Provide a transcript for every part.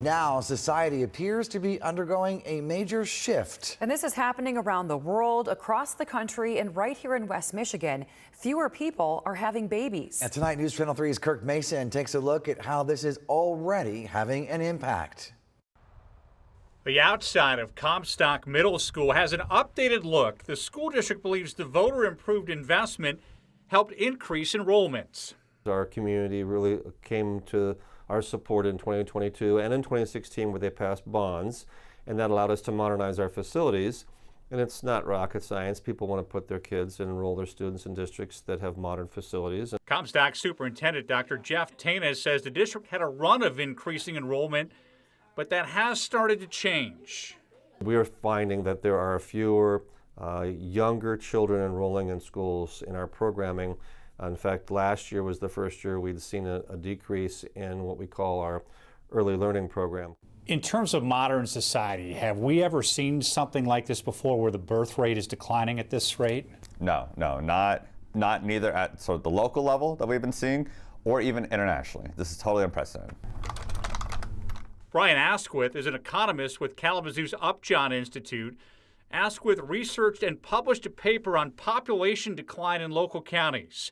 Now, society appears to be undergoing a major shift. And this is happening around the world, across the country, and right here in West Michigan. Fewer people are having babies. And tonight, News Channel 3's Kirk Mason takes a look at how this is already having an impact. The outside of Comstock Middle School has an updated look. The school district believes the voter-improved investment helped increase enrollments. Our community really came to our support in 2022 and in 2016 where they passed bonds, and that allowed us to modernize our facilities. And it's not rocket science. People want to put their kids and enroll their students in districts that have modern facilities. Comstock Superintendent Dr. Jeff Tanis says the district had a run of increasing enrollment, but that has started to change. We are finding that there are fewer younger children enrolling in schools in our programming. In fact, last year was the first year we'd seen a decrease in what we call our early learning program. In terms of modern society, have we ever seen something like this before where the birth rate is declining at this rate? No, not neither at sort of the local level that we've been seeing or even internationally. This is totally unprecedented. Brian Asquith is an economist with Kalamazoo's Upjohn Institute. Asquith researched and published a paper on population decline in local counties.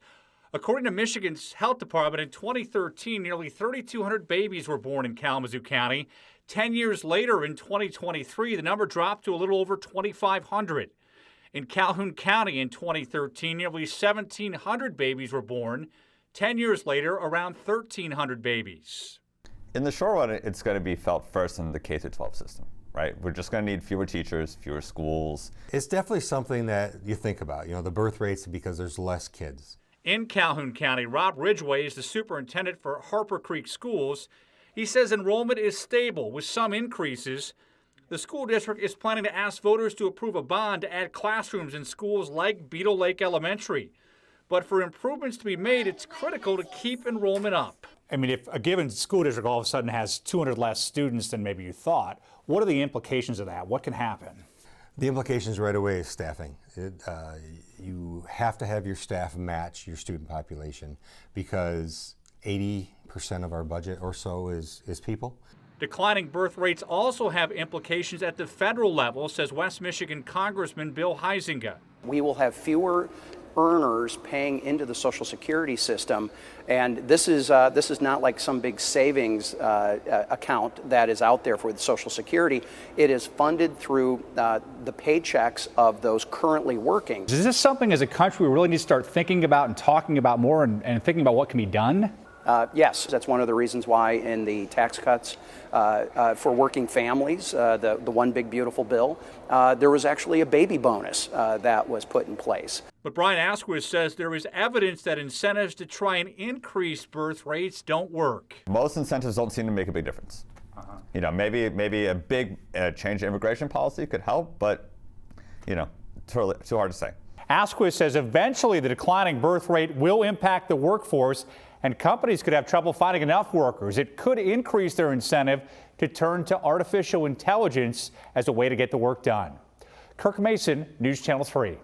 According to Michigan's Health Department, in 2013, nearly 3,200 babies were born in Kalamazoo County. 10 years later, in 2023, the number dropped to a little over 2,500. In Calhoun County in 2013, nearly 1,700 babies were born. 10 years later, around 1,300 babies. In the short run, it's going to be felt first in the K-12 system, right? We're just going to need fewer teachers, fewer schools. It's definitely something that you think about, the birth rates, because there's less kids. In Calhoun County, Rob Ridgway is the superintendent for Harper Creek Schools. He says enrollment is stable with some increases. The school district is planning to ask voters to approve a bond to add classrooms in schools like Beetle Lake Elementary. But for improvements to be made, it's critical to keep enrollment up. I mean, if a given school district all of a sudden has 200 less students than maybe you thought, what are the implications of that? What can happen? The implications right away is staffing. You have to have your staff match your student population because 80% of our budget or so is people. Declining birth rates also have implications at the federal level, says West Michigan Congressman Bill Huizenga. We will have fewer earners paying into the Social Security system, and this is not like some big savings account that is out there for the Social Security. It is funded through the paychecks of those currently working. Is this something as a country we really need to start thinking about and talking about more and thinking about what can be done? Yes, that's one of the reasons why in the tax cuts for working families, the one big beautiful bill, there was actually a baby bonus that was put in place. But Brian Asquith says there is evidence that incentives to try and increase birth rates don't work. Most incentives don't seem to make a big difference. Maybe a big change in immigration policy could help, but too hard to say. Asquith says eventually the declining birth rate will impact the workforce and companies could have trouble finding enough workers. It could increase their incentive to turn to artificial intelligence as a way to get the work done. Kirk Mason, News Channel 3.